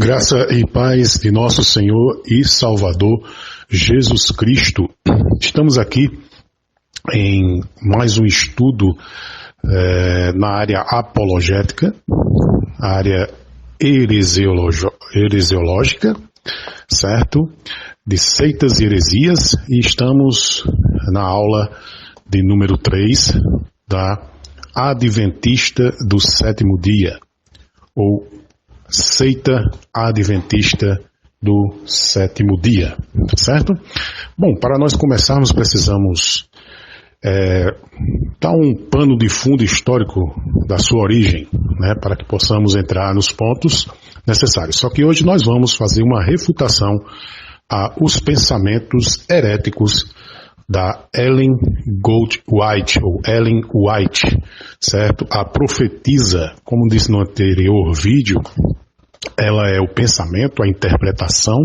Graça e paz de nosso Senhor e Salvador Jesus Cristo. Estamos aqui em mais um estudo na área apologética, área heresiológica, certo? De seitas e heresias, e estamos na aula de número 3 da Adventista do Sétimo Dia, ou Seita Adventista do Sétimo Dia, certo? Bom, para nós começarmos precisamos dar um pano de fundo histórico da sua origem, né, para que possamos entrar nos pontos necessários. Só que hoje nós vamos fazer uma refutação aos pensamentos heréticos da Ellen White, ou Ellen White, certo? A profetisa, como disse no anterior vídeo, ela é o pensamento, a interpretação,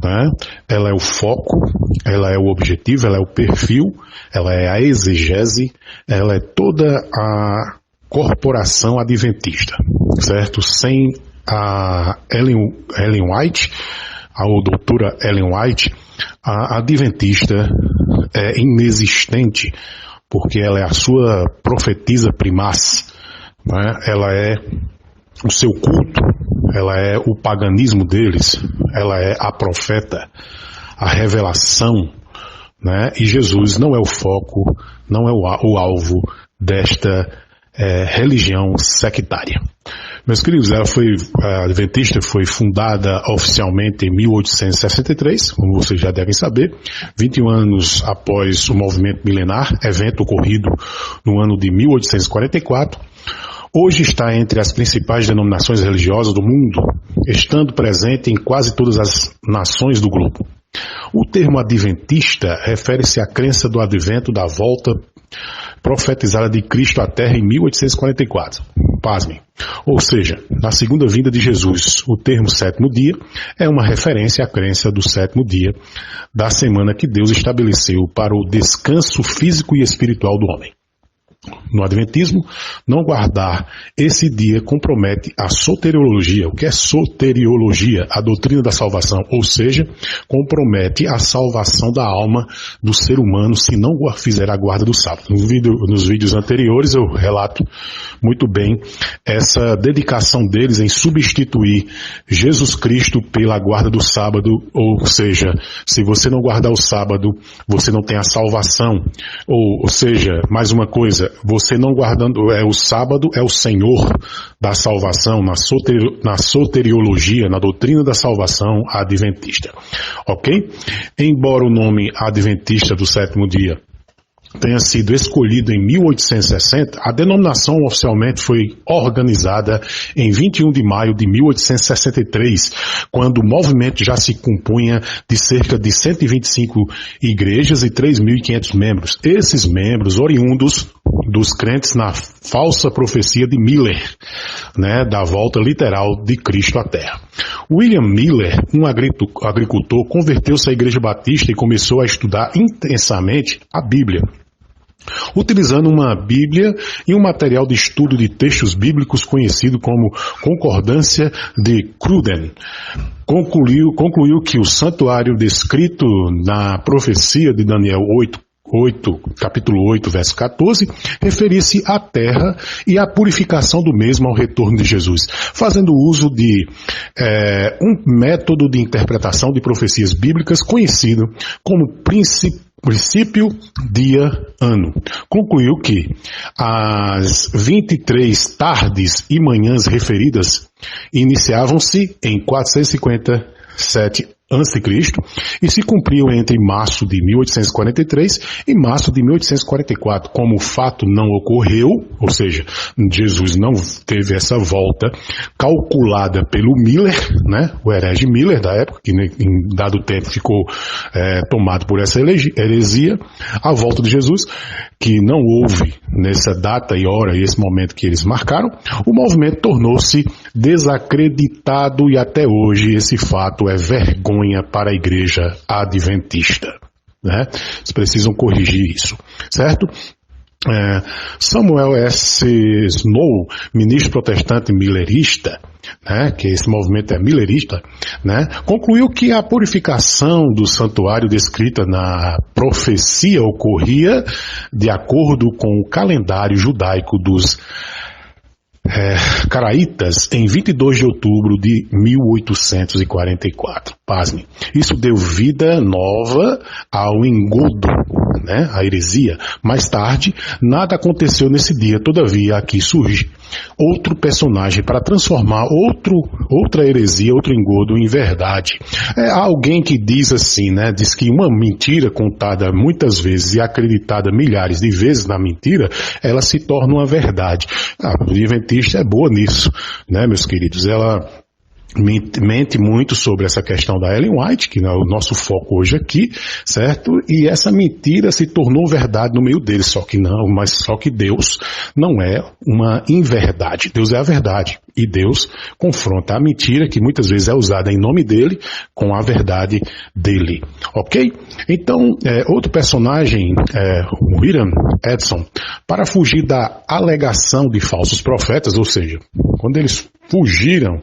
né? Ela é o foco, ela é o objetivo, ela é o perfil, ela é a exegese, ela é toda a corporação adventista, certo? Sem a Ellen White, a doutora Ellen White, a adventista é inexistente, porque ela é a sua profetisa primaz, né? Ela é o seu culto, ela é o paganismo deles, ela é a profeta, a revelação, né? E Jesus não é o foco, não é o alvo desta religião sectária. Meus queridos, a Adventista foi fundada oficialmente em 1863, como vocês já devem saber, 21 anos após o movimento milenar, evento ocorrido no ano de 1844. Hoje está entre as principais denominações religiosas do mundo, estando presente em quase todas as nações do globo. O termo adventista refere-se à crença do advento da volta profetizada de Cristo à Terra em 1844. Pasmem. Ou seja, na segunda vinda de Jesus, o termo sétimo dia é uma referência à crença do sétimo dia da semana que Deus estabeleceu para o descanso físico e espiritual do homem. No Adventismo, não guardar esse dia compromete a soteriologia. O que é soteriologia? A doutrina da salvação, ou seja, compromete a salvação da alma do ser humano se não fizer a guarda do sábado. Nos vídeos anteriores eu relato muito bem essa dedicação deles em substituir Jesus Cristo pela guarda do sábado, ou seja, se você não guardar o sábado, você não tem a salvação, ou seja, mais uma coisa, você não guardando o sábado é o Senhor da salvação, na soteriologia, na doutrina da salvação adventista. Ok? Embora o nome adventista do sétimo dia tenha sido escolhido em 1860, a denominação oficialmente foi organizada em 21 de maio de 1863, quando o movimento já se compunha de cerca de 125 igrejas e 3.500 membros. Esses membros oriundos dos crentes na falsa profecia de Miller, né, da volta literal de Cristo à Terra. William Miller, um agricultor, converteu-se à Igreja Batista e começou a estudar intensamente a Bíblia, utilizando uma Bíblia e um material de estudo de textos bíblicos conhecido como Concordância de Cruden. Concluiu que o santuário descrito na profecia de Daniel 8, capítulo 8, verso 14, referia-se à terra e à purificação do mesmo ao retorno de Jesus, fazendo uso de um método de interpretação de profecias bíblicas conhecido como princípio, dia, ano. Concluiu que as 23 tardes e manhãs referidas iniciavam-se em 457 a.C. e se cumpriam entre março de 1843 e março de 1844. Como o fato não ocorreu, ou seja, Jesus não teve essa volta calculada pelo Miller, né, o herege Miller da época, que em dado tempo ficou tomado por essa heresia, a volta de Jesus, que não houve nessa data e hora e esse momento que eles marcaram, o movimento tornou-se desacreditado e até hoje esse fato é vergonha para a igreja adventista, né? Eles precisam corrigir isso, certo? Samuel S. Snow, ministro protestante millerista, né, que esse movimento é millerista, né, concluiu que a purificação do santuário descrita na profecia ocorria de acordo com o calendário judaico dos Caraítas em 22 de outubro de 1844. Pasme. Isso deu vida nova ao engodo, né, a heresia. Mais tarde, nada aconteceu nesse dia, todavia aqui surge outro personagem para transformar outra heresia, outro engodo em verdade. Há alguém que diz assim, né, diz que uma mentira contada muitas vezes e acreditada milhares de vezes na mentira, ela se torna uma verdade. A adventista é boa nisso, né, meus queridos? Ela mente muito sobre essa questão da Ellen White, que é o nosso foco hoje aqui, certo? E essa mentira se tornou verdade no meio deles, só que Deus não é uma inverdade. Deus é a verdade. E Deus confronta a mentira, que muitas vezes é usada em nome dele, com a verdade dele. Ok? Então, outro personagem, o William Edson, para fugir da alegação de falsos profetas, ou seja, quando eles fugiram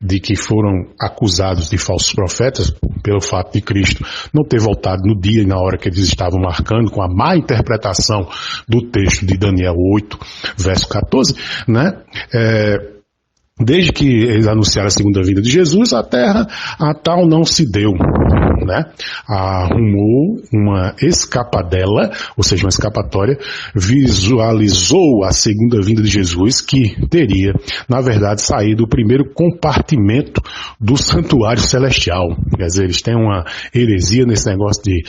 de que foram acusados de falsos profetas pelo fato de Cristo não ter voltado no dia e na hora que eles estavam marcando, com a má interpretação do texto de Daniel 8, verso 14, né? Desde que eles anunciaram a segunda vinda de Jesus, a terra a tal não se deu, né? Arrumou uma escapadela, ou seja, uma escapatória, visualizou a segunda vinda de Jesus, que teria, na verdade, saído do primeiro compartimento do santuário celestial. Quer dizer, eles têm uma heresia nesse negócio de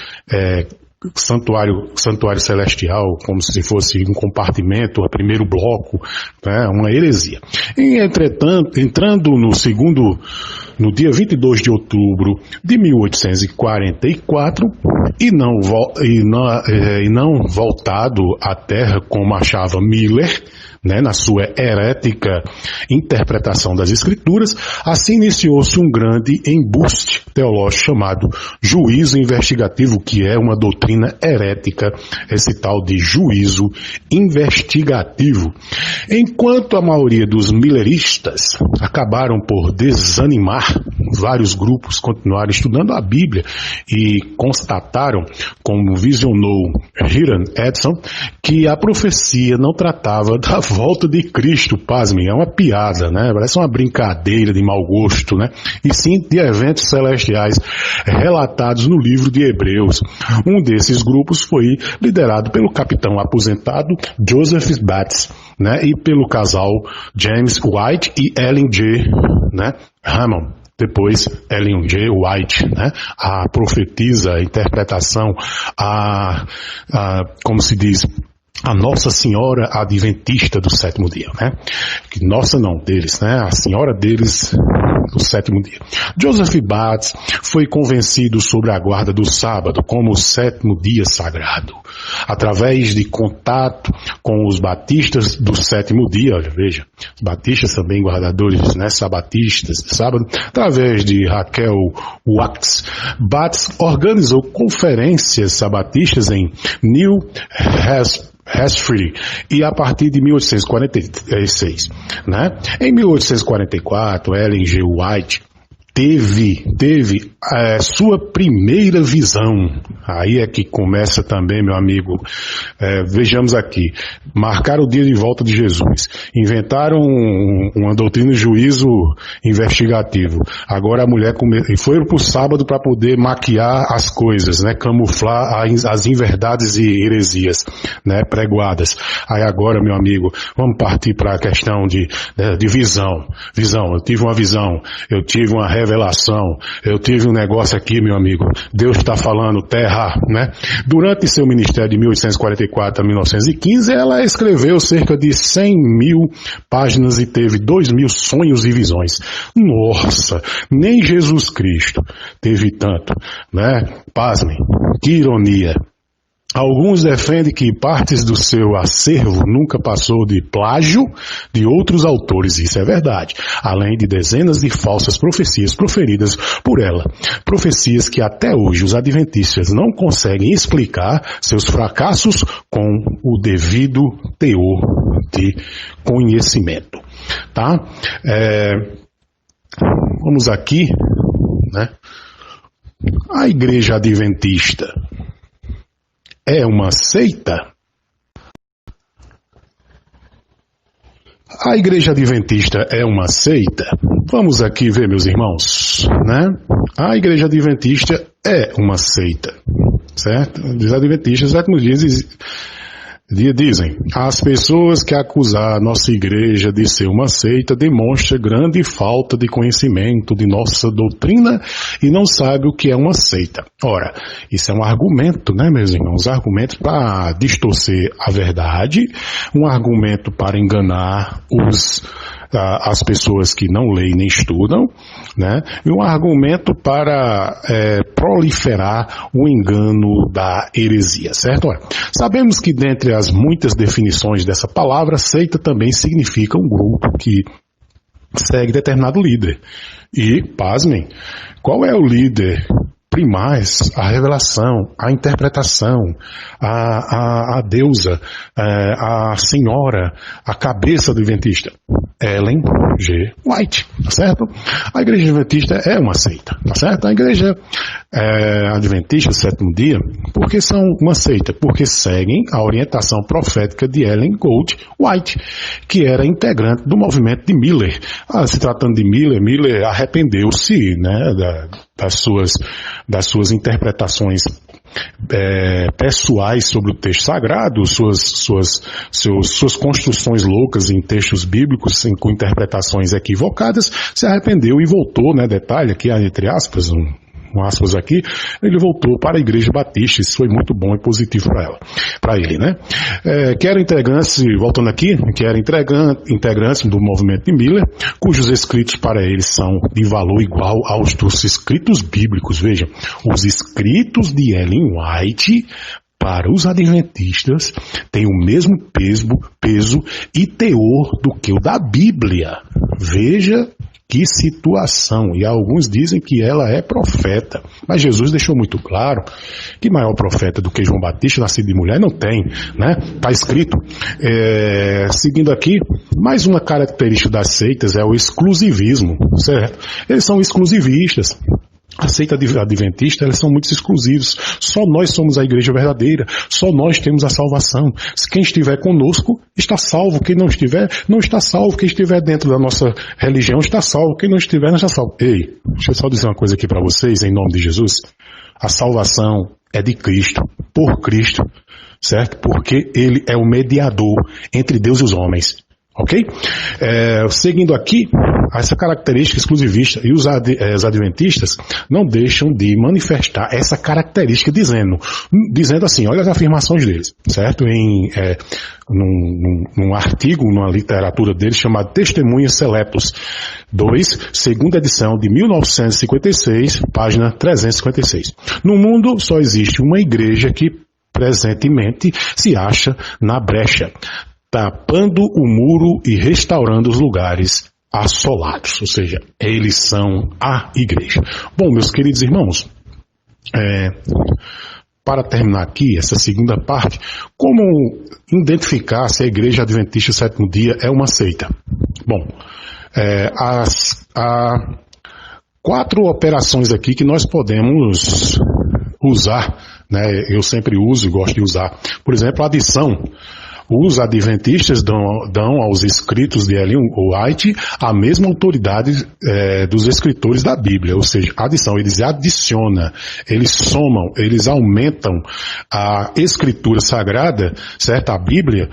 santuário celestial, como se fosse um compartimento, o primeiro bloco, né, uma heresia. E, entretanto, entrando no dia 22 de outubro de 1844, e não voltado à terra como achava Miller, né, na sua herética interpretação das Escrituras, assim iniciou-se um grande embuste teológico chamado juízo investigativo, que é uma doutrina herética, esse tal de juízo investigativo. Enquanto a maioria dos milleristas acabaram por desanimar, vários grupos continuaram estudando a Bíblia e constataram, como visionou Hiram Edson, que a profecia não tratava da volta de Cristo, pasmem, é uma piada, né? Parece uma brincadeira de mau gosto, né? E sim de eventos celestiais relatados no livro de Hebreus. Um desses grupos foi liderado pelo capitão aposentado Joseph Bates, né? E pelo casal James White e Ellen G. né? Hammond. Depois, Ellen G. White, né? A profetisa, a interpretação, como se diz, a Nossa Senhora Adventista do sétimo dia, né? Que nossa não, deles, né? A senhora deles do sétimo dia. Joseph Bates foi convencido sobre a guarda do sábado como o sétimo dia sagrado. Através de contato com os batistas do sétimo dia, olha, veja, os batistas também guardadores, né? Sabatistas de sábado, através de Raquel Wax, Bates organizou conferências sabatistas em New Hampshire, e a partir de 1846, né? Em 1844, Ellen G. White teve sua primeira visão. Aí é que começa também, meu amigo. Vejamos aqui. Marcaram o dia de volta de Jesus. Inventaram uma doutrina de juízo investigativo. Agora a mulher foi para o sábado para poder maquiar as coisas, né? Camuflar as inverdades e heresias, né? Pregoadas. Aí agora, meu amigo, vamos partir para a questão de visão. Visão. Eu tive uma visão. Eu tive uma revelação, eu tive um negócio aqui, meu amigo, Deus está falando terra, né? Durante seu ministério de 1844 a 1915, ela escreveu cerca de 100.000 páginas e teve 2.000 sonhos e visões. Nossa, nem Jesus Cristo teve tanto, né? Pasmem, que ironia. Alguns defendem que partes do seu acervo nunca passou de plágio de outros autores, isso é verdade, além de dezenas de falsas profecias proferidas por ela. Profecias que até hoje os adventistas não conseguem explicar seus fracassos com o devido teor de conhecimento. Tá? Vamos aqui, né? A Igreja Adventista é uma seita? A Igreja Adventista é uma seita? Vamos aqui ver, meus irmãos, né? A Igreja Adventista é uma seita, certo? Os Adventistas, sétimos dias dizem, as pessoas que acusam a nossa igreja de ser uma seita demonstram grande falta de conhecimento de nossa doutrina e não sabe o que é uma seita. Ora, isso é um argumento, né, meus irmãos? Um argumento para distorcer a verdade, um argumento para enganar as pessoas que não leem nem estudam, né? E um argumento para proliferar o engano da heresia, certo? Ora, sabemos que dentre as muitas definições dessa palavra, seita também significa um grupo que segue determinado líder. E, pasmem, qual é o líder primaz? A revelação, a interpretação, a deusa, a senhora, a cabeça do adventista. Ellen G. White, tá certo? A Igreja Adventista é uma seita, tá certo? A Igreja Adventista, sétimo dia, porque são uma seita? Porque seguem a orientação profética de Ellen Gold White, que era integrante do movimento de Miller. Se tratando de Miller arrependeu-se, né, das suas interpretações pessoais sobre o texto sagrado, suas construções loucas em textos bíblicos com interpretações equivocadas, se arrependeu e voltou, né, detalhe aqui entre aspas, aspas aqui, ele voltou para a Igreja Batista. Isso foi muito bom e positivo para ele, né? Que era integrante, voltando aqui, que era integrante do movimento de Miller, cujos escritos para eles são de valor igual aos dos escritos bíblicos. Vejam, os escritos de Ellen White para os adventistas têm o mesmo peso e teor do que o da Bíblia. Veja que situação, e alguns dizem que ela é profeta, mas Jesus deixou muito claro que maior profeta do que João Batista, nascido de mulher, não tem, né? Está escrito. Seguindo aqui, mais uma característica das seitas é o exclusivismo, certo? Eles são exclusivistas. A seita adventista, eles são muito exclusivos. Só nós somos a igreja verdadeira. Só nós temos a salvação. Quem estiver conosco está salvo. Quem não estiver, não está salvo. Quem estiver dentro da nossa religião está salvo. Quem não estiver, não está salvo. Ei, deixa eu só dizer uma coisa aqui para vocês, em nome de Jesus. A salvação é de Cristo, por Cristo, certo? Porque Ele é o mediador entre Deus e os homens. Ok? Seguindo aqui, essa característica exclusivista, e os adventistas não deixam de manifestar essa característica dizendo assim, olha as afirmações deles, certo? Num artigo, numa literatura deles chamado Testemunhas Seleptos 2, segunda edição de 1956, página 356. No mundo só existe uma igreja que presentemente se acha na brecha, tapando o muro e restaurando os lugares assolados, ou seja, eles são a igreja. Bom, meus queridos irmãos, para terminar aqui essa segunda parte, como identificar se a Igreja Adventista Sétimo Dia é uma seita? Bom, há 4 operações aqui que nós podemos usar, né? Eu sempre uso e gosto de usar. Por exemplo, a adição. Os adventistas dão aos escritos de Ellen White a mesma autoridade dos escritores da Bíblia, ou seja, adição, eles adicionam, eles somam, eles aumentam a escritura sagrada, certo? A Bíblia,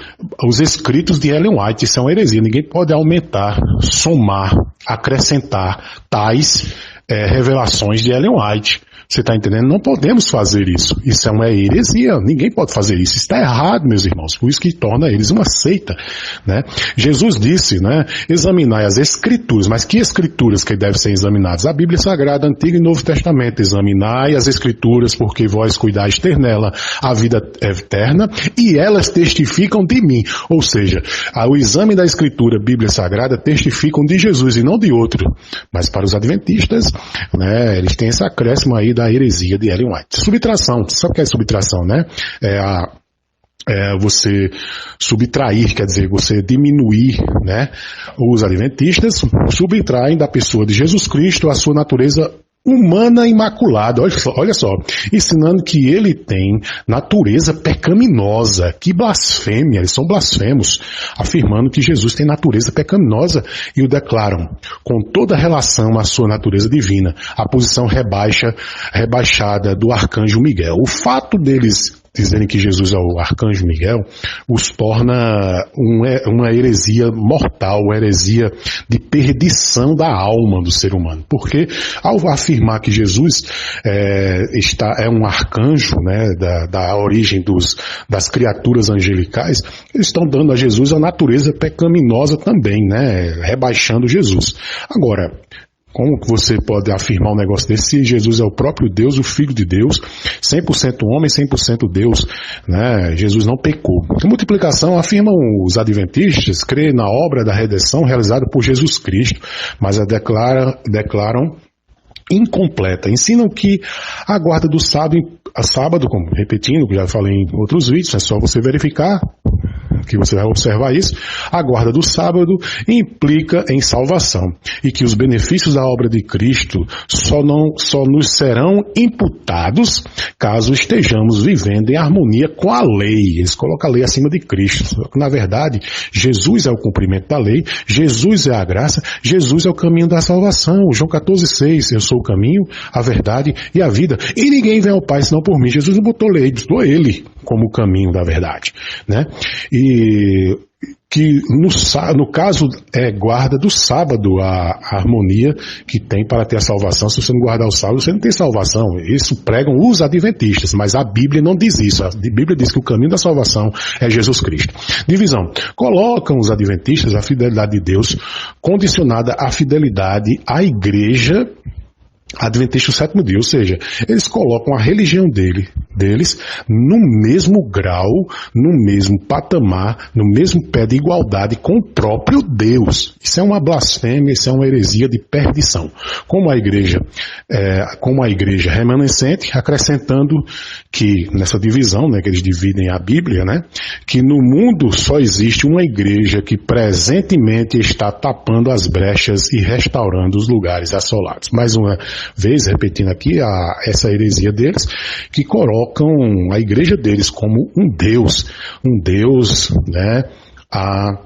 os escritos de Ellen White são heresia, ninguém pode aumentar, somar, acrescentar tais revelações de Ellen White. Você está entendendo? Não podemos fazer isso. Isso é uma heresia. Ninguém pode fazer isso. Está errado, meus irmãos. Por isso que torna eles uma seita, né? Jesus disse, né? Examinai as Escrituras. Mas que Escrituras que devem ser examinadas? A Bíblia Sagrada, Antigo e Novo Testamento. Examinai as Escrituras, porque vós cuidais ter nela a vida eterna, e elas testificam de mim. Ou seja, o exame da Escritura, Bíblia Sagrada, testificam de Jesus e não de outro. Mas para os adventistas, né? Eles têm esse acréscimo aí da heresia de Ellen White. Subtração, sabe o que é subtração, né? Você subtrair, quer dizer, você diminuir, né? Os adventistas subtraem da pessoa de Jesus Cristo a sua natureza humana imaculada, olha só, ensinando que ele tem natureza pecaminosa. Que blasfêmia, eles são blasfemos, afirmando que Jesus tem natureza pecaminosa e o declaram com toda relação à sua natureza divina, a posição rebaixada do arcanjo Miguel. O fato deles dizerem que Jesus é o arcanjo Miguel os torna uma heresia mortal, uma heresia de perdição da alma do ser humano. Porque ao afirmar que Jesus é um arcanjo, né, da origem das criaturas angelicais, eles estão dando a Jesus a natureza pecaminosa também, né, rebaixando Jesus. Agora, como que você pode afirmar um negócio desse se Jesus é o próprio Deus, o Filho de Deus, 100% homem, 100% Deus, né? Jesus não pecou. A multiplicação, afirmam os adventistas, crê na obra da redenção realizada por Jesus Cristo, mas a declaram incompleta. Ensinam que a guarda do sábado, como repetindo, que já falei em outros vídeos, é só você verificar, que você vai observar isso, a guarda do sábado implica em salvação e que os benefícios da obra de Cristo só nos serão imputados caso estejamos vivendo em harmonia com a lei. Eles colocam a lei acima de Cristo. Na verdade, Jesus é o cumprimento da lei, Jesus é a graça, Jesus é o caminho da salvação. João 14,6, eu sou o caminho, a verdade e a vida. E ninguém vem ao Pai senão por mim. Jesus não botou lei, botou ele como o caminho da verdade, né? E que no caso guarda do sábado a harmonia que tem para ter a salvação. Se você não guardar o sábado, você não tem salvação. Isso pregam os adventistas, mas a Bíblia não diz isso. A Bíblia diz que o caminho da salvação é Jesus Cristo. Divisão. Colocam os adventistas a fidelidade de Deus condicionada à fidelidade à igreja adventista do sétimo dia, ou seja, eles colocam a religião deles no mesmo grau, no mesmo patamar, no mesmo pé de igualdade com o próprio Deus. Isso é uma blasfêmia, isso é uma heresia de perdição. Como a igreja remanescente, acrescentando que nessa divisão, né, que eles dividem a Bíblia, né, que no mundo só existe uma igreja que presentemente está tapando as brechas e restaurando os lugares assolados. Mais uma vez, repetindo aqui essa heresia deles, que colocam a igreja deles como um Deus, né, a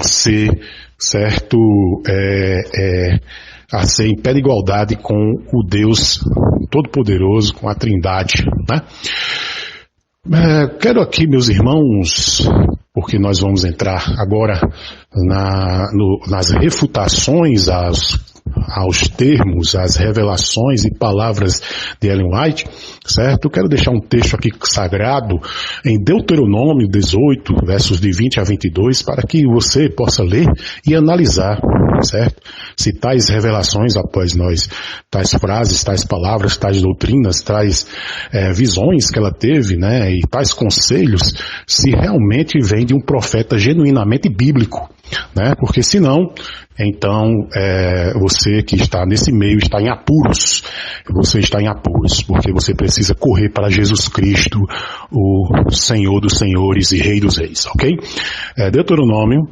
ser, certo, a ser em pé de igualdade com o Deus Todo-Poderoso, com a Trindade, né? Quero aqui, meus irmãos, porque nós vamos entrar agora nas refutações aos termos, às revelações e palavras de Ellen White, certo? Eu quero deixar um texto aqui sagrado em Deuteronômio 18, versos de 20 a 22, para que você possa ler e analisar, certo? Se tais revelações após nós, tais frases, tais palavras, tais doutrinas, tais visões que ela teve, né, e tais conselhos, se realmente vem de um profeta genuinamente bíblico, né? Porque senão, então, você que está nesse meio está em apuros. Você está em apuros, porque você precisa correr para Jesus Cristo, o Senhor dos senhores e Rei dos reis, ok? Deuteronômio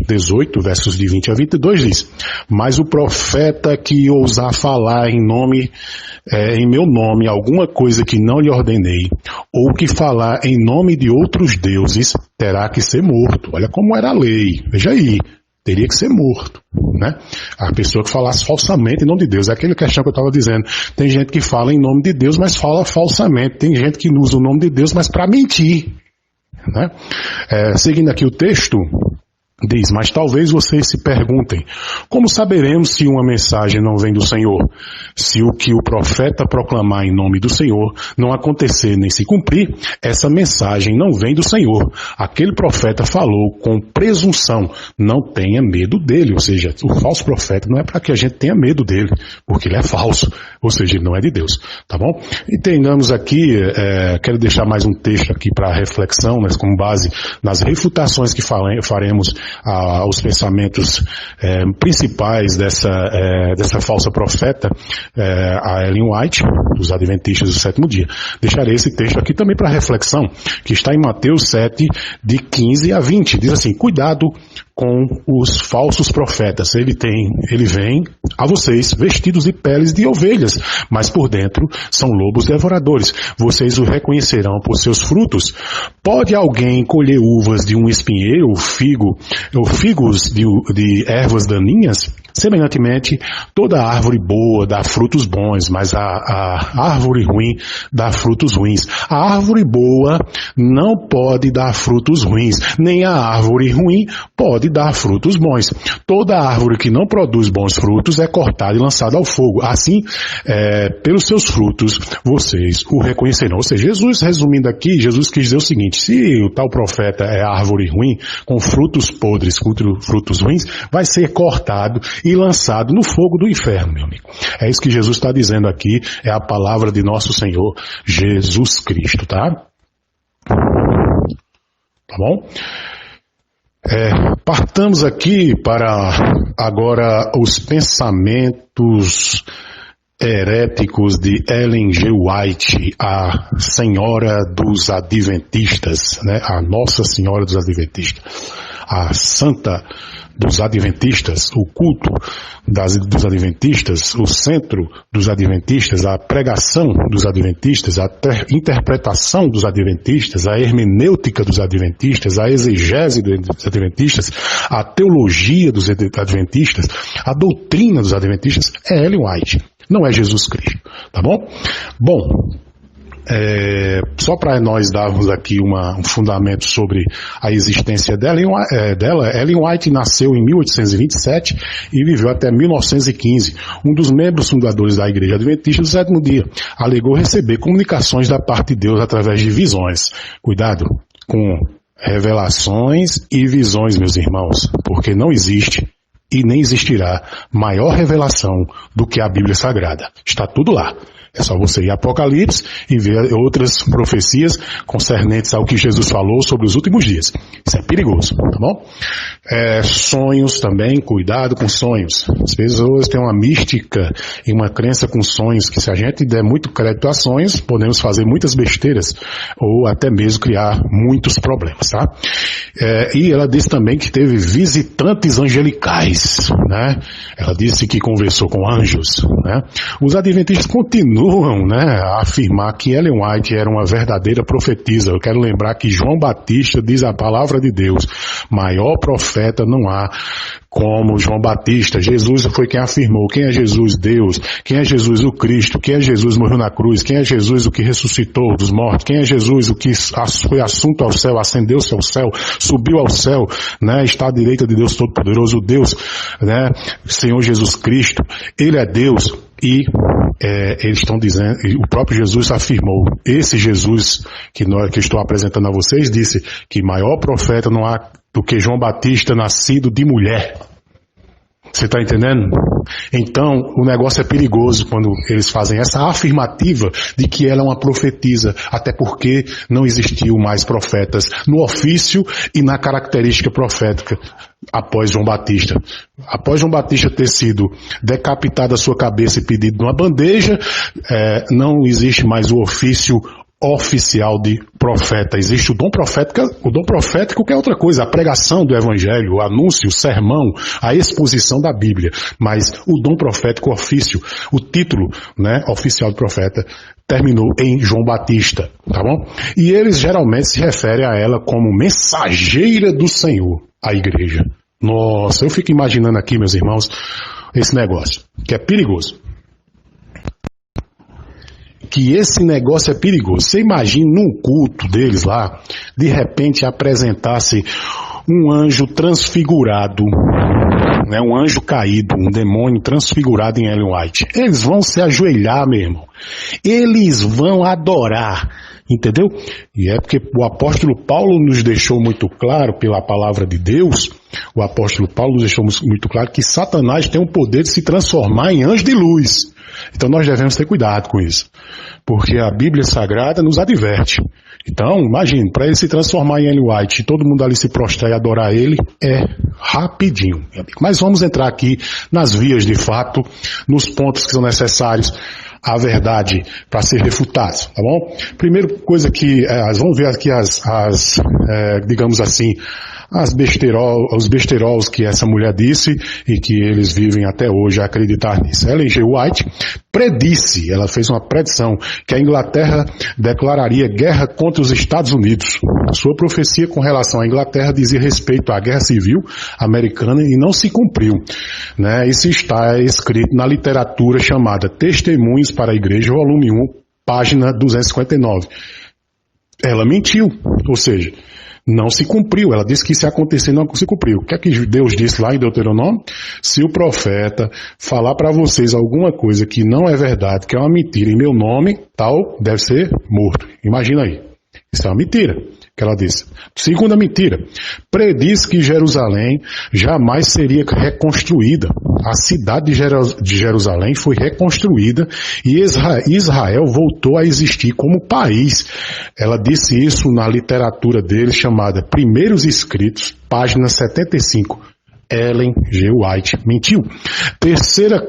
18, versos de 20 a 22 diz: mas o profeta que ousar falar em meu nome alguma coisa que não lhe ordenei, ou que falar em nome de outros deuses, terá que ser morto. Olha como era a lei, veja aí. Teria que ser morto, né? A pessoa que falasse falsamente em nome de Deus. É aquela questão que eu estava dizendo. Tem gente que fala em nome de Deus, mas fala falsamente. Tem gente que usa o nome de Deus, mas para mentir, né? Seguindo aqui o texto, Diz, mas talvez vocês se perguntem, como saberemos se uma mensagem não vem do Senhor? Se o que o profeta proclamar em nome do Senhor não acontecer nem se cumprir, essa mensagem não vem do Senhor. Aquele profeta falou com presunção, não tenha medo dele. Ou seja, o falso profeta não é para que a gente tenha medo dele, porque ele é falso, ou seja, ele não é de Deus, tá bom? Entendamos aqui, quero deixar mais um texto aqui para reflexão, mas com base nas refutações que faremos aos pensamentos principais dessa falsa profeta, a Ellen White, dos Adventistas do Sétimo Dia. Deixarei esse texto aqui também para reflexão, que está em Mateus 7, de 15 a 20. Diz assim, cuidado com os falsos profetas. Ele vem a vocês vestidos de peles de ovelhas, mas por dentro são lobos devoradores. Vocês o reconhecerão por seus frutos. Pode alguém colher uvas de um espinheiro, ou figos de ervas daninhas? Semelhantemente, toda árvore boa dá frutos bons, mas a árvore ruim dá frutos ruins. A árvore boa não pode dar frutos ruins, nem a árvore ruim pode dar frutos bons. Toda árvore que não produz bons frutos é cortada e lançada ao fogo. Assim, pelos seus frutos, vocês o reconhecerão. Ou seja, Jesus, resumindo aqui, Jesus quis dizer o seguinte, se o tal profeta é árvore ruim, com frutos podres, com frutos ruins, vai ser cortado e lançado no fogo do inferno, meu amigo. É isso que Jesus está dizendo aqui, é a palavra de nosso Senhor Jesus Cristo, tá? Tá bom? Partamos aqui para agora os pensamentos heréticos de Ellen G. White, a Senhora dos Adventistas, né? A Nossa Senhora dos Adventistas, a Santa dos Adventistas, o culto dos Adventistas, o centro dos Adventistas, a pregação dos Adventistas, a interpretação dos Adventistas, a hermenêutica dos Adventistas, a exegese dos Adventistas, a teologia dos Adventistas, a doutrina dos Adventistas é Ellen White, não é Jesus Cristo, tá bom? Bom, só para nós darmos aqui um fundamento sobre a existência dela, Ellen White nasceu em 1827 e viveu até 1915. Um dos membros fundadores da Igreja Adventista do Sétimo Dia alegou receber comunicações da parte de Deus através de visões. Cuidado com revelações e visões, meus irmãos, porque não existe e nem existirá maior revelação do que a Bíblia Sagrada. Está tudo lá. É só você ir a Apocalipse e ver outras profecias concernentes ao que Jesus falou sobre os últimos dias. Isso é perigoso, tá bom? Sonhos também, cuidado com sonhos. As pessoas têm uma mística e uma crença com sonhos que se a gente der muito crédito a sonhos, podemos fazer muitas besteiras ou até mesmo criar muitos problemas, tá? E ela disse também que teve visitantes angelicais, né? Ela disse que conversou com anjos, né? Os adventistas continuam, né, a afirmar que Ellen White era uma verdadeira profetisa. Eu quero lembrar que João Batista diz a palavra de Deus, maior profeta não há como João Batista. Jesus foi quem afirmou. Quem é Jesus? Deus. Quem é Jesus? O Cristo. Quem é Jesus? Morreu na cruz. Quem é Jesus? O que ressuscitou dos mortos. Quem é Jesus? O que foi assunto ao céu, ascendeu-se ao céu, subiu ao céu, né? Está à direita de Deus Todo-Poderoso, Deus, né? Senhor Jesus Cristo. Ele é Deus e eles estão dizendo, o próprio Jesus afirmou, esse Jesus que estou apresentando a vocês disse que maior profeta não há do que João Batista nascido de mulher. Você está entendendo? Então, o negócio é perigoso quando eles fazem essa afirmativa de que ela é uma profetisa, até porque não existiu mais profetas no ofício e na característica profética após João Batista. Após João Batista ter sido decapitado a sua cabeça e pedido numa bandeja, não existe mais o ofício oficial de profeta. Existe o dom profético que é outra coisa, a pregação do evangelho, o anúncio, o sermão, a exposição da Bíblia, mas o dom profético ofício, o título, né, oficial de profeta, terminou em João Batista, tá bom? E eles geralmente se referem a ela como mensageira do Senhor, a igreja. Nossa, eu fico imaginando aqui, meus irmãos, esse negócio, que é perigoso. Que esse negócio é perigoso. Você imagina num culto deles lá, de repente apresentasse um anjo transfigurado, né, um anjo caído, um demônio transfigurado em Ellen White. Eles vão se ajoelhar, meu irmão. Eles vão adorar, entendeu? E é porque o apóstolo Paulo nos deixou muito claro, pela palavra de Deus, o apóstolo Paulo nos deixou muito claro que Satanás tem o poder de se transformar em anjo de luz. Então nós devemos ter cuidado com isso, porque a Bíblia Sagrada nos adverte. Então, imagine, para ele se transformar em Ellen White e todo mundo ali se prostrar e adorar ele, é rapidinho. Mas vamos entrar aqui nas vias de fato, nos pontos que são necessários à verdade para ser refutados, tá bom? Primeira coisa que, vamos ver aqui digamos assim, os besterols que essa mulher disse e que eles vivem até hoje a acreditar nisso. Ellen G. White predisse, ela fez uma predição, que a Inglaterra declararia guerra contra os Estados Unidos. Sua profecia com relação à Inglaterra dizia respeito à guerra civil americana e não se cumpriu, né? Isso está escrito na literatura chamada Testemunhos para a Igreja, volume 1, página 259. Ela mentiu, ou seja, não se cumpriu. Ela disse que isso ia acontecer, não se cumpriu. O que é que Deus disse lá em Deuteronômio? Se o profeta falar para vocês alguma coisa que não é verdade, que é uma mentira em meu nome, tal, deve ser morto. Imagina aí. Isso é uma mentira que ela disse. Segunda mentira. Prediz que Jerusalém jamais seria reconstruída. A cidade de Jerusalém foi reconstruída e Israel voltou a existir como país. Ela disse isso na literatura dele chamada Primeiros Escritos, página 75. Ellen G. White mentiu. Terceira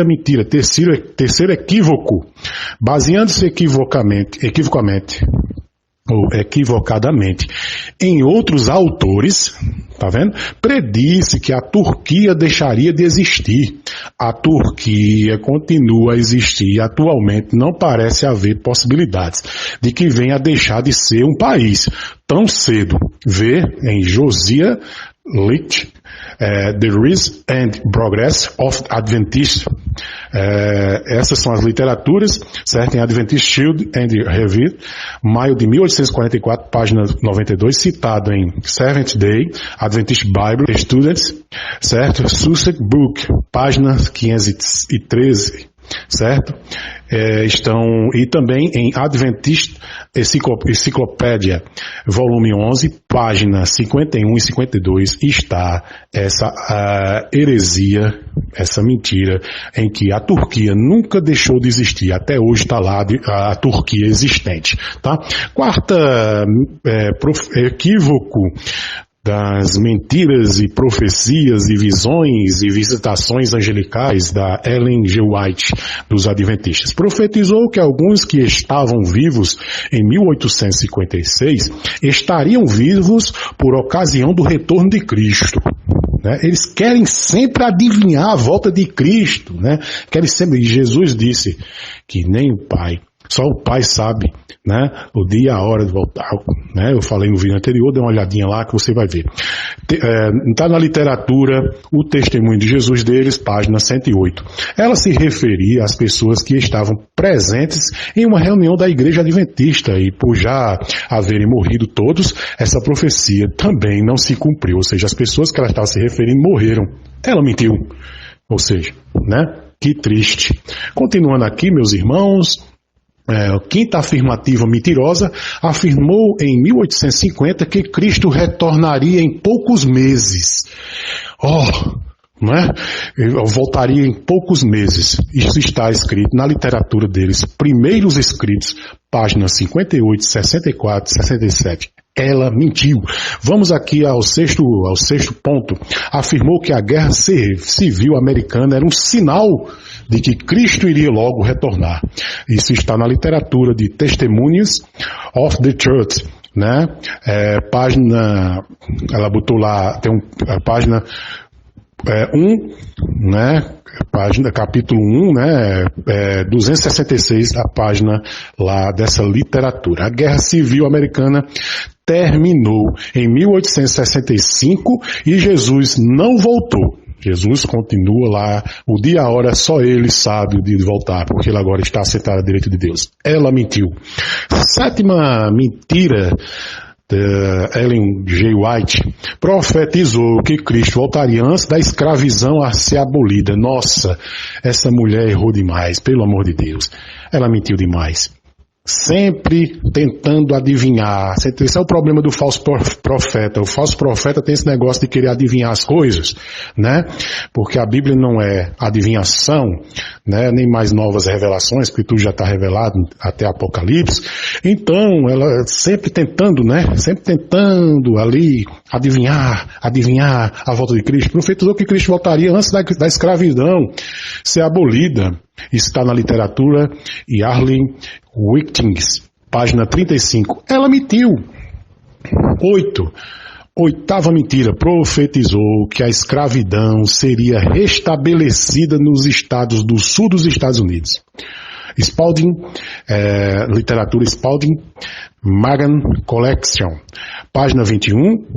mentira, terceiro equívoco. Baseando-se equivocadamente em outros autores, tá vendo? Predisse que a Turquia deixaria de existir. A Turquia continua a existir e atualmente não parece haver possibilidades de que venha a deixar de ser um país tão cedo. Vê em Josiah Licht, The Rise and Progress of Adventist. Essas são as literaturas, certo? Em Adventist Shield and Review, maio de 1844, página 92, citado em Seventh Day Adventist Bible Students, certo? Sussex Book, página 513, certo? E também em Adventist Enciclopédia, volume 11, página 51 e 52, está essa heresia, essa mentira, em que a Turquia nunca deixou de existir, até hoje está lá a Turquia existente, tá? Quarta equívoco das mentiras e profecias e visões e visitações angelicais da Ellen G. White dos Adventistas. Profetizou que alguns que estavam vivos em 1856 estariam vivos por ocasião do retorno de Cristo. Né? Eles querem sempre adivinhar a volta de Cristo, né? Querem sempre. E Jesus disse que nem o Pai, só o Pai sabe, né, o dia e a hora de voltar, né? Eu falei no vídeo anterior, dê uma olhadinha lá que você vai ver. Está na literatura o testemunho de Jesus deles, página 108. Ela se referia às pessoas que estavam presentes em uma reunião da igreja adventista e por já haverem morrido todos, essa profecia também não se cumpriu, ou seja, as pessoas que ela estava se referindo morreram. Ela mentiu, ou seja, né? Que triste. Continuando aqui, meus irmãos, quinta afirmativa mentirosa, afirmou em 1850 que Cristo retornaria em poucos meses. Né? Voltaria em poucos meses. Isso está escrito na literatura deles, Primeiros Escritos, páginas 58, 64, 67. Ela mentiu. Vamos aqui ao sexto ponto. Afirmou que a guerra civil americana era um sinal de que Cristo iria logo retornar. Isso está na literatura de Testimonies of the Church, né? Página, ela botou lá, tem a página 1, né? Capítulo 1, né? 266, a página lá dessa literatura. A Guerra Civil Americana terminou em 1865 e Jesus não voltou. Jesus continua lá, o dia e a hora só ele sabe o dia de voltar, porque ele agora está sentado à direita de Deus. Ela mentiu. Sétima mentira Ellen G. White, profetizou que Cristo voltaria antes da escravidão a ser abolida. Nossa, essa mulher errou demais, pelo amor de Deus. Ela mentiu demais. Sempre tentando adivinhar. Esse é o problema do falso profeta. O falso profeta tem esse negócio de querer adivinhar as coisas, né? Porque a Bíblia não é adivinhação, né? Nem mais novas revelações, porque tudo já está revelado até Apocalipse. Então, ela sempre tentando, né? Sempre tentando ali adivinhar a volta de Cristo. Profetizou que Cristo voltaria antes da escravidão ser abolida. Isso está na literatura Yarley Wittings, página 35. Ela mentiu. 8. Oitava mentira. Profetizou que a escravidão seria restabelecida nos estados do sul dos Estados Unidos. Spalding, literatura Spalding, Magan Collection, página 21,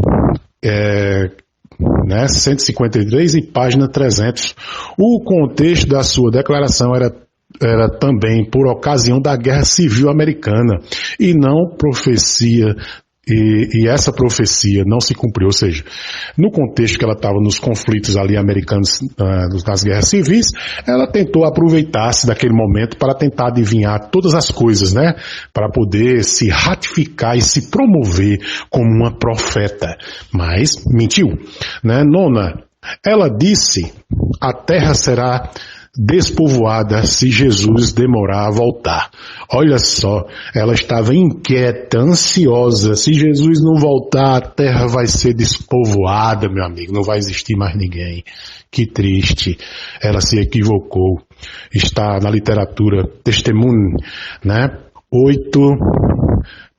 153 e página 300. O contexto da sua declaração era também por ocasião da Guerra Civil Americana e não profecia, e essa profecia não se cumpriu, ou seja, no contexto que ela estava nos conflitos ali americanos, nas guerras civis, ela tentou aproveitar-se daquele momento para tentar adivinhar todas as coisas, né, para poder se ratificar e se promover como uma profeta, mas mentiu, né. 9, ela disse: a terra será despovoada se Jesus demorar a voltar. Olha só, ela estava inquieta, ansiosa. Se Jesus não voltar, a terra vai ser despovoada, meu amigo. Não vai existir mais ninguém. Que triste. Ela se equivocou. Está na literatura Testemunho, né? 8,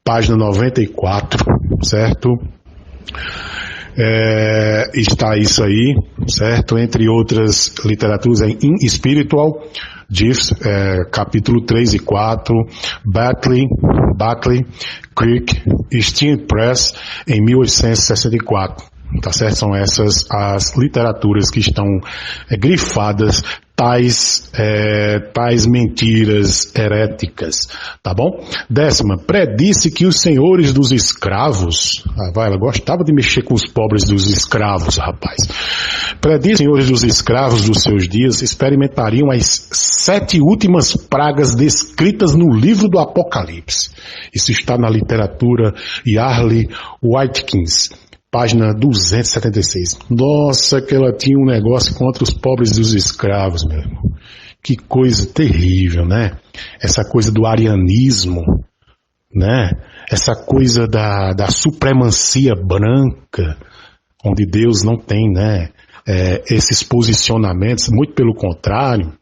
página 94, certo? Está isso aí, certo? Entre outras literaturas, em Spiritual Gifts, capítulo 3 e 4, Batley, Creek, Steam Press, em 1864. Tá certo? São essas as literaturas que estão grifadas tais mentiras heréticas, tá bom? 10, predisse que os senhores dos escravos, ela gostava de mexer com os pobres dos escravos, rapaz. Predisse que os senhores dos escravos dos seus dias experimentariam as 7 últimas pragas descritas no livro do Apocalipse. Isso está na literatura Yarley Wittings, página 276. Nossa, que ela tinha um negócio contra os pobres dos escravos, meu irmão. Que coisa terrível, né? Essa coisa do arianismo, né? Essa coisa da supremacia branca, onde Deus não tem, né? Esses posicionamentos, muito pelo contrário,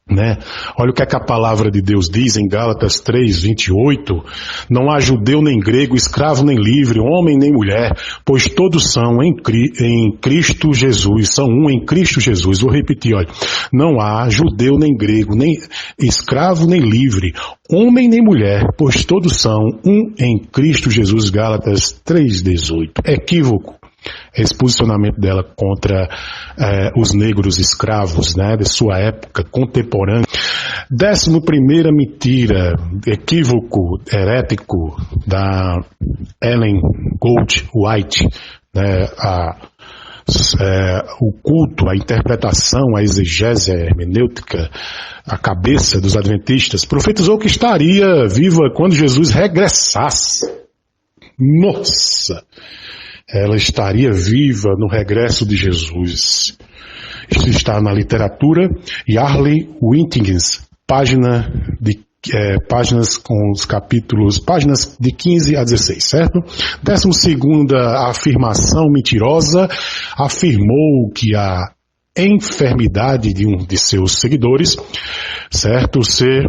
né? Olha o que a palavra de Deus diz em Gálatas 3:28. Não há judeu nem grego, escravo nem livre, homem nem mulher, pois todos são em Cristo Jesus, são um em Cristo Jesus. Vou repetir, olha. Não há judeu nem grego, nem escravo nem livre, homem nem mulher, pois todos são um em Cristo Jesus. Gálatas 3:18. Equívoco. Esse posicionamento dela contra os negros escravos, né, de sua época contemporânea. 11ª mentira, equívoco herético da Ellen Gold White, né, o culto, a interpretação, a exegese, a hermenêutica, a cabeça dos adventistas, profetizou que estaria viva quando Jesus regressasse. Nossa! Ela estaria viva no regresso de Jesus. Isso está na literatura Yarley Wittings, páginas com os capítulos, páginas de 15 a 16, certo? 12ª afirmação mentirosa, afirmou que a enfermidade de um de seus seguidores, certo, ser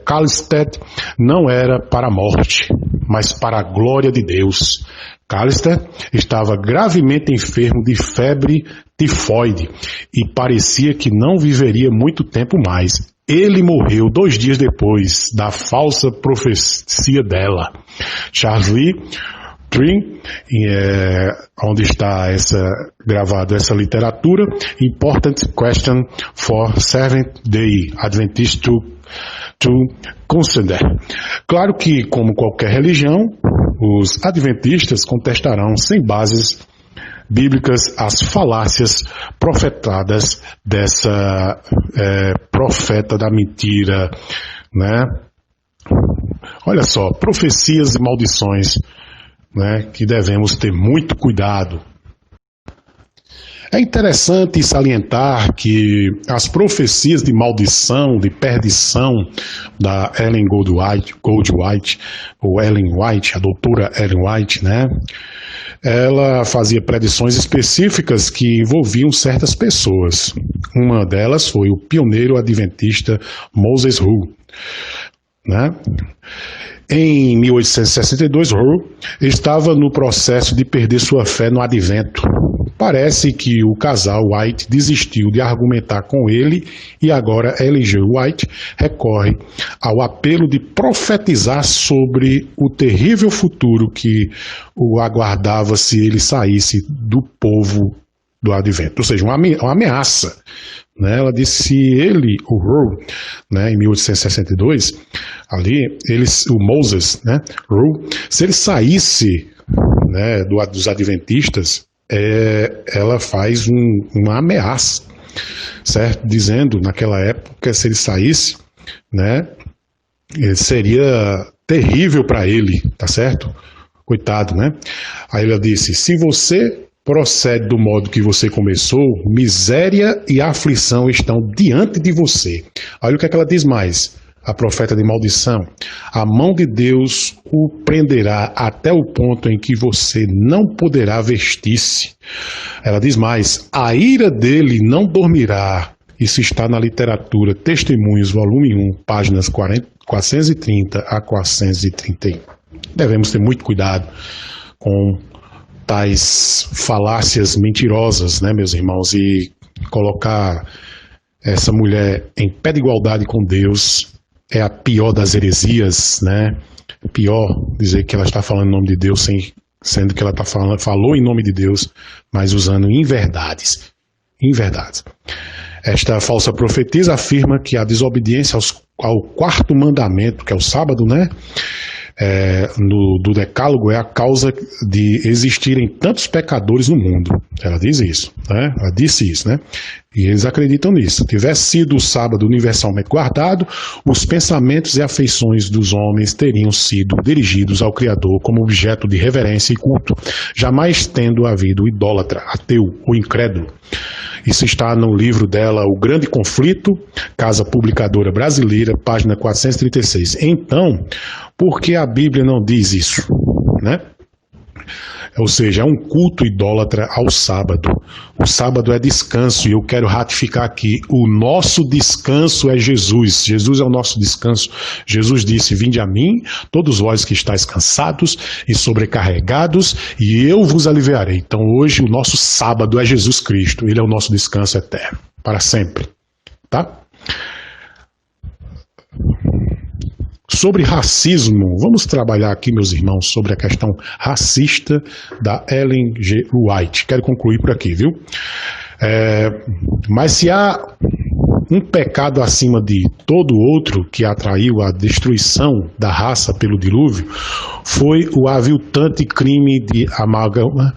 Callister, não era para a morte, mas para a glória de Deus. Callister estava gravemente enfermo de febre tifoide e parecia que não viveria muito tempo mais. Ele morreu 2 dias depois da falsa profecia dela. Charles Lee Tring, onde está gravado essa literatura, Important Question for Seventh-day Adventist to Consider. Claro que, como qualquer religião, os adventistas contestarão sem bases bíblicas as falácias profetadas dessa profeta da mentira, né? Olha só, profecias e maldições, né, que devemos ter muito cuidado. É interessante salientar que as profecias de maldição, de perdição da Ellen Goldwhite, ou Ellen White, a doutora Ellen White, né? Ela fazia predições específicas que envolviam certas pessoas. Uma delas foi o pioneiro adventista Moses Hull, né? Em 1862, Hull estava no processo de perder sua fé no advento. Parece que o casal White desistiu de argumentar com ele e agora Ellen G. White recorre ao apelo de profetizar sobre o terrível futuro que o aguardava se ele saísse do povo do advento, ou seja, uma ameaça. Né? Ela disse se ele, o Hull, né, em 1862, o Moses, né, Hull, se ele saísse, né, dos adventistas, ela faz uma ameaça, certo? Dizendo, naquela época, se ele saísse, né, seria terrível para ele, tá certo? Coitado, né? Aí ela disse, se você procede do modo que você começou, miséria e aflição estão diante de você. Olha o que ela diz mais. A profeta de maldição, a mão de Deus o prenderá até o ponto em que você não poderá vestir-se. Ela diz mais, a ira dele não dormirá. Isso está na literatura Testemunhos, volume 1, páginas 430 a 431. Devemos ter muito cuidado com tais falácias mentirosas, né, meus irmãos, e colocar essa mulher em pé de igualdade com Deus é a pior das heresias, né? Pior dizer que ela está falando em nome de Deus, sendo que ela falou em nome de Deus, mas usando inverdades. Inverdades. Esta falsa profetisa afirma que a desobediência ao quarto mandamento, que é o sábado, né? Do decálogo é a causa de existirem tantos pecadores no mundo. Ela diz isso, né? Ela disse isso, né? E eles acreditam nisso. Se tivesse sido o sábado universalmente guardado, os pensamentos e afeições dos homens teriam sido dirigidos ao Criador como objeto de reverência e culto, jamais tendo havido idólatra, ateu ou incrédulo. Isso está no livro dela, O Grande Conflito, Casa Publicadora Brasileira, página 436. Então, por que a Bíblia não diz isso, né? Ou seja, é um culto idólatra ao sábado. O sábado é descanso e eu quero ratificar aqui, o nosso descanso é Jesus. Jesus é o nosso descanso. Jesus disse, vinde a mim, todos vós que estáis cansados e sobrecarregados, e eu vos aliviarei. Então hoje o nosso sábado é Jesus Cristo. Ele é o nosso descanso eterno, para sempre. Tá? Sobre racismo, vamos trabalhar aqui, meus irmãos, sobre a questão racista da Ellen G. White. Quero concluir por aqui, viu? Mas se há um pecado acima de todo outro que atraiu a destruição da raça pelo dilúvio, foi o aviltante crime de amálgama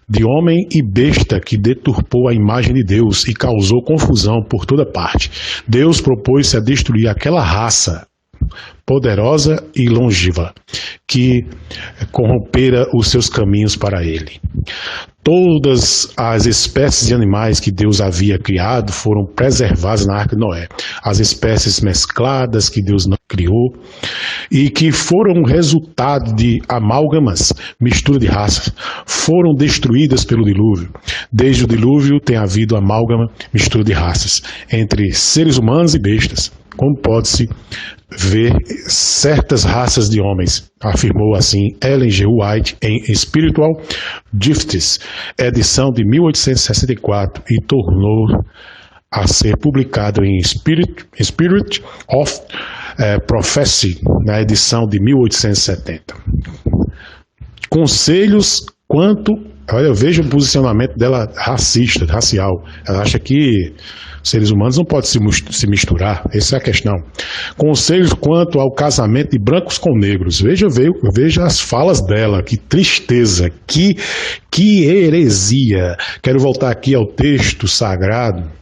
de homem e besta que deturpou a imagem de Deus e causou confusão por toda parte. Deus propôs-se a destruir aquela raça poderosa e longeva, que corrompera os seus caminhos para ele. Todas as espécies de animais que Deus havia criado foram preservadas na Arca de Noé. As espécies mescladas que Deus não criou e que foram resultado de amálgamas, mistura de raças, foram destruídas pelo dilúvio. Desde o dilúvio tem havido amálgama, mistura de raças, entre seres humanos e bestas, como pode-se ver certas raças de homens, afirmou assim Ellen G. White em Spiritual Gifts, edição de 1864, e tornou a ser publicado em Spirit of Prophecy, na edição de 1870. Conselhos quanto Olha, eu vejo o posicionamento dela racista, racial. Ela acha que seres humanos não podem se misturar. Essa é a questão. Conselhos quanto ao casamento de brancos com negros. Veja as falas dela. Que tristeza, que heresia. Quero voltar aqui ao texto sagrado,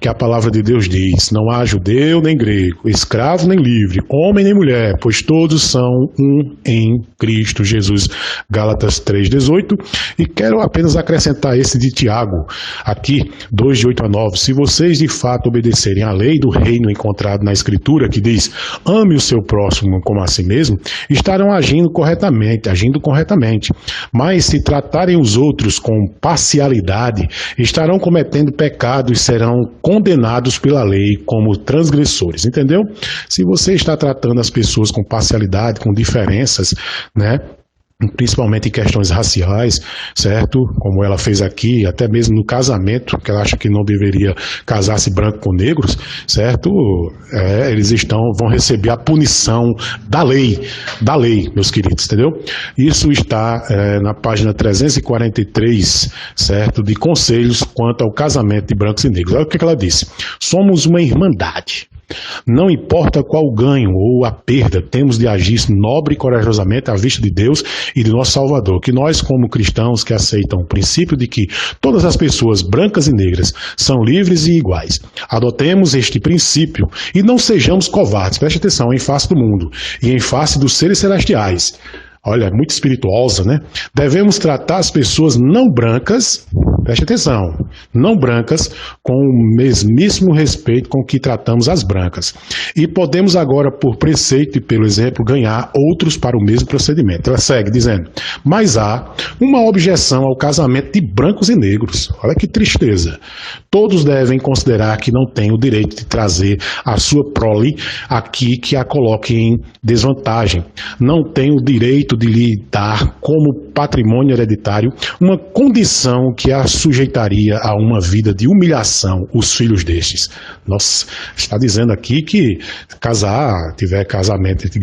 que a palavra de Deus diz: não há judeu nem grego, escravo nem livre, homem nem mulher, pois todos são um em Cristo Jesus. Gálatas 3,18. E quero apenas acrescentar esse de Tiago, aqui, 2, de 8 a 9. Se vocês de fato obedecerem à lei do reino encontrado na Escritura, que diz: ame o seu próximo como a si mesmo, estarão agindo corretamente. Mas se tratarem os outros com parcialidade, estarão cometendo pecado e serão condenados pela lei como transgressores, entendeu? Se você está tratando as pessoas com parcialidade, com diferenças, né? Principalmente em questões raciais, certo? Como ela fez aqui, até mesmo no casamento, que ela acha que não deveria casar-se branco com negros, certo? Eles vão receber a punição da lei, meus queridos, entendeu? Isso está na página 343, certo? De conselhos quanto ao casamento de brancos e negros. Olha o que ela disse: somos uma irmandade. Não importa qual o ganho ou a perda, temos de agir nobre e corajosamente à vista de Deus e de nosso Salvador. Que nós, como cristãos que aceitam o princípio de que todas as pessoas, brancas e negras, são livres e iguais, adotemos este princípio e não sejamos covardes, preste atenção, em face do mundo e em face dos seres celestiais. Olha, muito espirituosa, né? Devemos tratar as pessoas não brancas, preste atenção, não brancas, com o mesmíssimo respeito com que tratamos as brancas. E podemos agora, por preceito e pelo exemplo, ganhar outros para o mesmo procedimento. Ela segue dizendo: mas há uma objeção ao casamento de brancos e negros. Olha que tristeza. Todos devem considerar que não têm o direito de trazer a sua prole aqui que a coloque em desvantagem. Não têm o direito de lhe dar como patrimônio hereditário uma condição que a sujeitaria a uma vida de humilhação os filhos destes. Nossa, está dizendo aqui que tiver casamento entre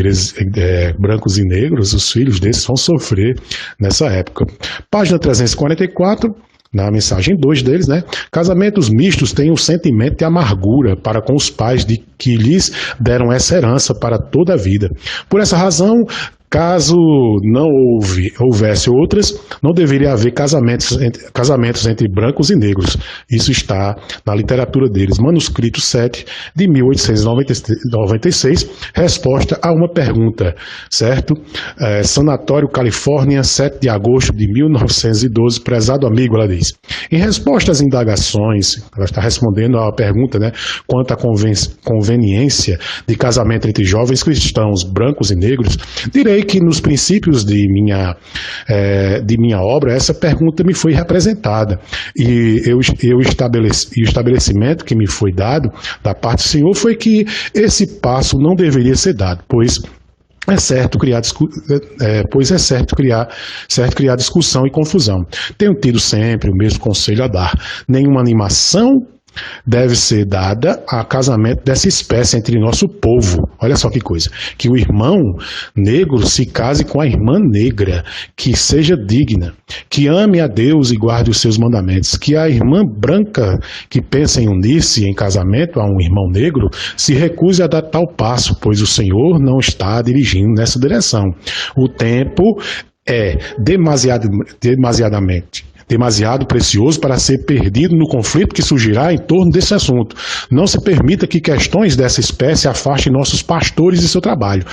brancos e negros, os filhos destes vão sofrer nessa época. Página 344. Na mensagem 2 deles, né? Casamentos mistos têm um sentimento de amargura para com os pais de que lhes deram essa herança para toda a vida. Por essa razão, caso não houvesse outras, não deveria haver casamentos entre brancos e negros. Isso está na literatura deles. Manuscrito 7, de 1896, resposta a uma pergunta, certo? Sanatório, Califórnia, 7 de agosto de 1912, prezado amigo, ela diz. Em resposta às indagações, ela está respondendo a pergunta, né, quanto à conveniência de casamento entre jovens cristãos, brancos e negros, direi que nos princípios de minha obra, essa pergunta me foi representada. E o estabelecimento que me foi dado da parte do Senhor foi que esse passo não deveria ser dado, pois é certo criar discussão e confusão. Tenho tido sempre o mesmo conselho a dar. Nenhuma animação deve ser dada a casamento dessa espécie entre nosso povo. Olha só que coisa. Que o irmão negro se case com a irmã negra, que seja digna, que ame a Deus e guarde os seus mandamentos. Que a irmã branca que pensa em unir-se em casamento a um irmão negro se recuse a dar tal passo, pois o Senhor não está dirigindo nessa direção. O tempo é demasiado precioso para ser perdido no conflito que surgirá em torno desse assunto. Não se permita que questões dessa espécie afastem nossos pastores de seu trabalho.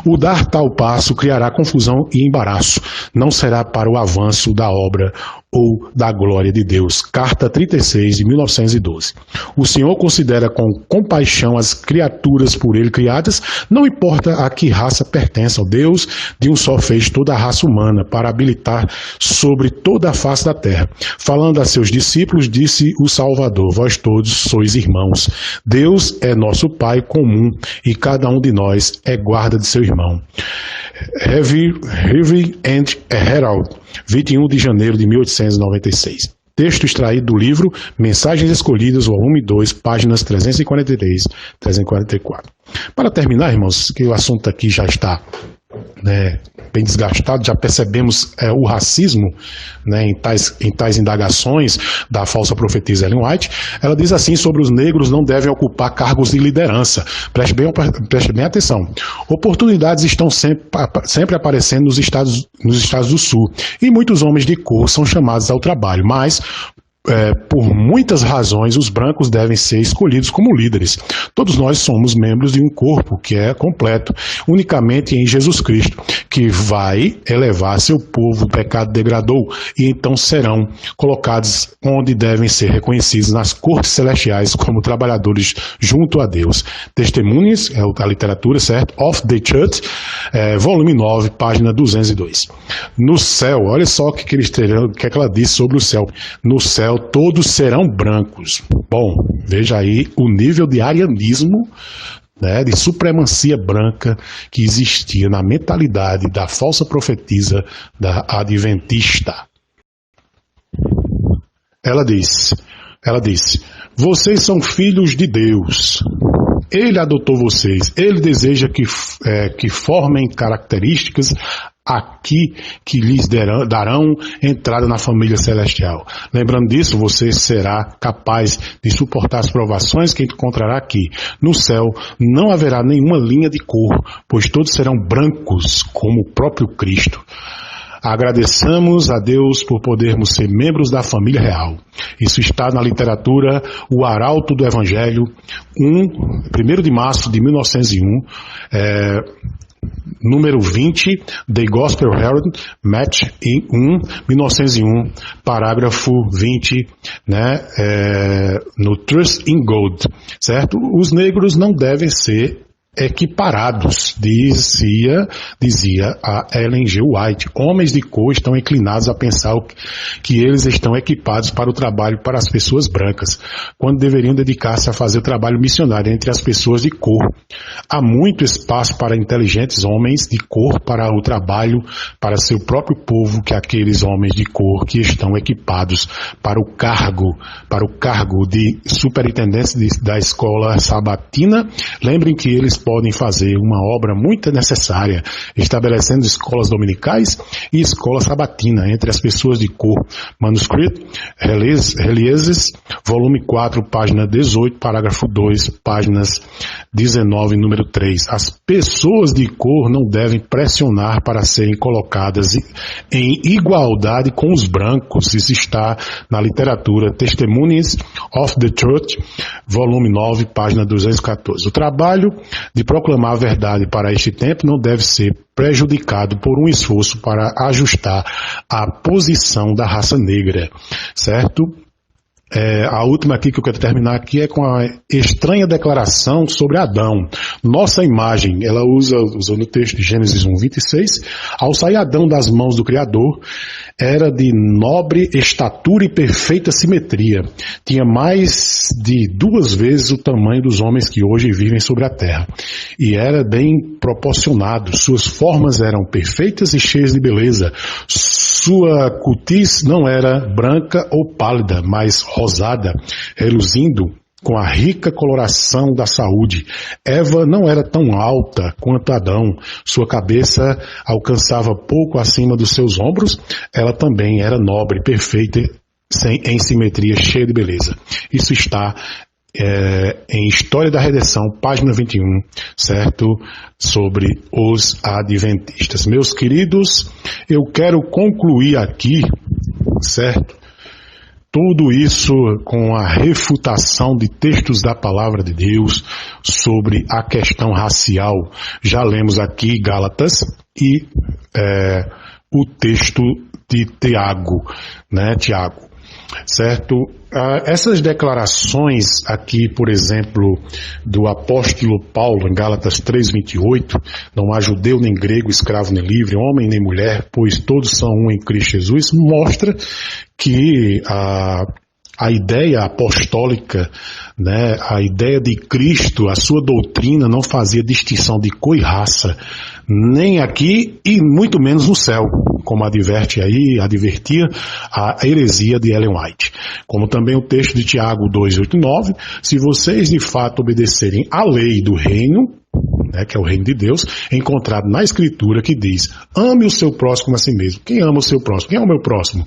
O dar tal passo criará confusão e embaraço. Não será para o avanço da obra ou da glória de Deus. Carta 36, de 1912. O Senhor considera com compaixão as criaturas por ele criadas, não importa a que raça pertença. Deus de um só fez toda a raça humana para habilitar sobre toda a face da terra. Falando a seus discípulos, disse o Salvador: vós todos sois irmãos. Deus é nosso Pai comum e cada um de nós é guarda de seu irmão. Review and Herald, 21 de janeiro de 1896. Texto extraído do livro Mensagens Escolhidas, volume 2, páginas 343 344. Para terminar, irmãos, que o assunto aqui já está né, bem desgastado, já percebemos o racismo, né, em tais indagações da falsa profetisa Ellen White. Ela diz assim sobre os negros não devem ocupar cargos de liderança. Preste bem atenção. Oportunidades estão sempre aparecendo nos estados do Sul e muitos homens de cor são chamados ao trabalho, mas por muitas razões, os brancos devem ser escolhidos como líderes. Todos nós somos membros de um corpo que é completo, unicamente em Jesus Cristo, que vai elevar seu povo, o pecado degradou, e então serão colocados onde devem ser reconhecidos nas cortes celestiais como trabalhadores junto a Deus. Testemunhas, é a literatura, certo? Of the Church, volume 9, página 202. No céu, olha só o que ela diz sobre o céu. No céu, todos serão brancos. Bom, veja aí o nível de arianismo, né, de supremacia branca que existia na mentalidade da falsa profetisa da adventista. Ela disse, vocês são filhos de Deus. Ele adotou vocês. Ele deseja que formem características aqui que lhes darão entrada na família celestial. Lembrando disso, você será capaz de suportar as provações que encontrará aqui. No céu não haverá nenhuma linha de cor, pois todos serão brancos como o próprio Cristo. Agradeçamos a Deus por podermos ser membros da família real. Isso está na literatura O Arauto do Evangelho, 1 de março de 1901, número 20, The Gospel Herald, Match 1901, parágrafo 20, né, no Trust in Gold, certo? Os negros não devem ser equiparados, dizia a Ellen G. White. Homens de cor estão inclinados a pensar que eles estão equipados para o trabalho para as pessoas brancas, quando deveriam dedicar-se a fazer o trabalho missionário entre as pessoas de cor. Há muito espaço para inteligentes homens de cor para o trabalho para seu próprio povo que aqueles homens de cor que estão equipados para o cargo de superintendente da escola sabatina. Lembrem que eles podem fazer uma obra muito necessária, estabelecendo escolas dominicais e escola sabatina entre as pessoas de cor. Manuscrito, Releases, volume 4, página 18, parágrafo 2, páginas 19, número 3. As pessoas de cor não devem pressionar para serem colocadas em igualdade com os brancos. Isso está na literatura Testimonies of the Church, volume 9, página 214. O trabalho de proclamar a verdade para este tempo não deve ser prejudicado por um esforço para ajustar a posição da raça negra, certo? A última aqui que eu quero terminar aqui é com a estranha declaração sobre Adão. Nossa imagem, ela usa no texto de Gênesis 1:26, ao sair Adão das mãos do Criador, era de nobre estatura e perfeita simetria. Tinha mais de 2 vezes o tamanho dos homens que hoje vivem sobre a terra. E era bem proporcionado. Suas formas eram perfeitas e cheias de beleza. Sua cutis não era branca ou pálida, mas rosada, reluzindo com a rica coloração da saúde. Eva não era tão alta quanto Adão. Sua cabeça alcançava pouco acima dos seus ombros. Ela também era nobre, perfeita, em simetria, cheia de beleza. Isso está em História da Redenção, página 21, certo? Sobre os adventistas. Meus queridos, eu quero concluir aqui, certo? Tudo isso com a refutação de textos da Palavra de Deus sobre a questão racial. Já lemos aqui Gálatas e o texto de Tiago, né? Tiago, certo? Essas declarações aqui, por exemplo, do apóstolo Paulo em Gálatas 3:28, não há judeu nem grego, escravo nem livre, homem nem mulher, pois todos são um em Cristo Jesus, mostra que a ideia apostólica, né, a ideia de Cristo, a sua doutrina não fazia distinção de cor e raça, nem aqui e muito menos no céu, como advertia a heresia de Ellen White. Como também o texto de Tiago 2:8-9, se vocês de fato obedecerem à lei do reino, né, que é o reino de Deus, encontrado na Escritura, que diz: ame o seu próximo como a si mesmo. Quem ama o seu próximo? Quem é o meu próximo?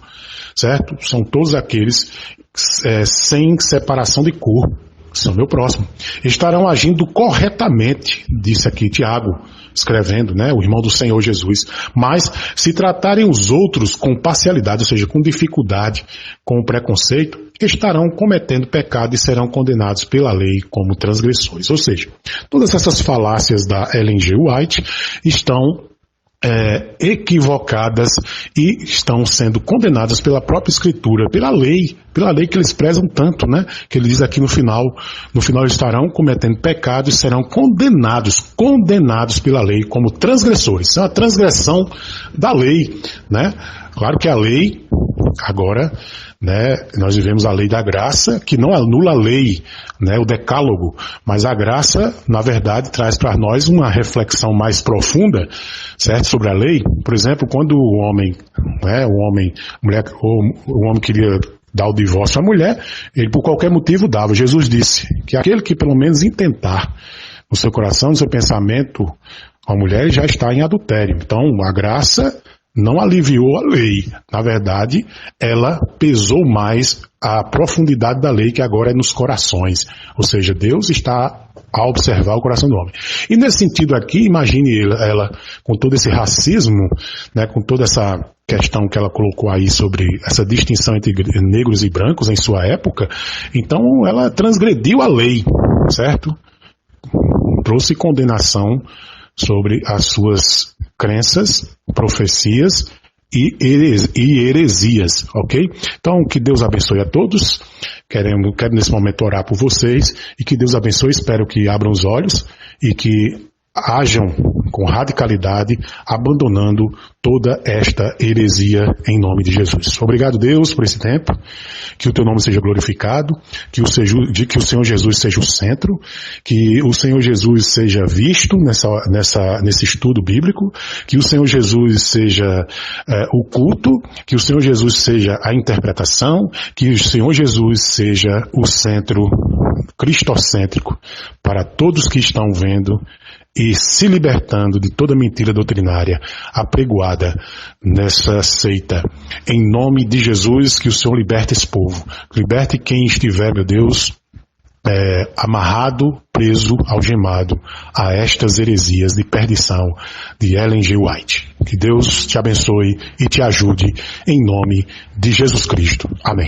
Certo? São todos aqueles sem separação de cor, são meu próximo. Estarão agindo corretamente, disse aqui Tiago, escrevendo, né, o irmão do Senhor Jesus. Mas se tratarem os outros com parcialidade, ou seja, com dificuldade, com preconceito, estarão cometendo pecado e serão condenados pela lei como transgressores. Ou seja, todas essas falácias da Ellen G. White estão equivocadas e estão sendo condenadas pela própria Escritura, pela lei que eles prezam tanto, né? Que ele diz aqui no final eles estarão cometendo pecado e serão condenados pela lei como transgressores. Isso é uma transgressão da lei, né? Claro que a lei, agora, né, nós vivemos a lei da graça, que não anula a lei, né, o decálogo, mas a graça, na verdade, traz para nós uma reflexão mais profunda, certo, sobre a lei. Por exemplo, quando o homem queria dar o divórcio à mulher, ele por qualquer motivo dava. Jesus disse que aquele que pelo menos intentar no seu coração, no seu pensamento, a mulher já está em adultério. Então, a graça não aliviou a lei. Na verdade, ela pesou mais a profundidade da lei, que agora é nos corações. Ou seja, Deus está a observar o coração do homem. E nesse sentido aqui, imagine ela com todo esse racismo, né, com toda essa questão que ela colocou aí sobre essa distinção entre negros e brancos em sua época. Então, ela transgrediu a lei, certo? Trouxe condenação sobre as suas crenças, profecias e heresias, ok? Então, que Deus abençoe a todos. Quero nesse momento orar por vocês e que Deus abençoe. Espero que abram os olhos e que hajam com radicalidade, abandonando toda esta heresia em nome de Jesus. Obrigado, Deus, por esse tempo. Que o teu nome seja glorificado, que o Senhor Jesus seja o centro, que o Senhor Jesus seja visto nesse estudo bíblico, que o Senhor Jesus seja o culto, que o Senhor Jesus seja a interpretação, que o Senhor Jesus seja o centro cristocêntrico para todos que estão vendo e se libertando de toda mentira doutrinária apregoada nessa seita. Em nome de Jesus, que o Senhor liberte esse povo. Liberte quem estiver, meu Deus, amarrado, preso, algemado a estas heresias de perdição de Ellen G. White. Que Deus te abençoe e te ajude em nome de Jesus Cristo. Amém.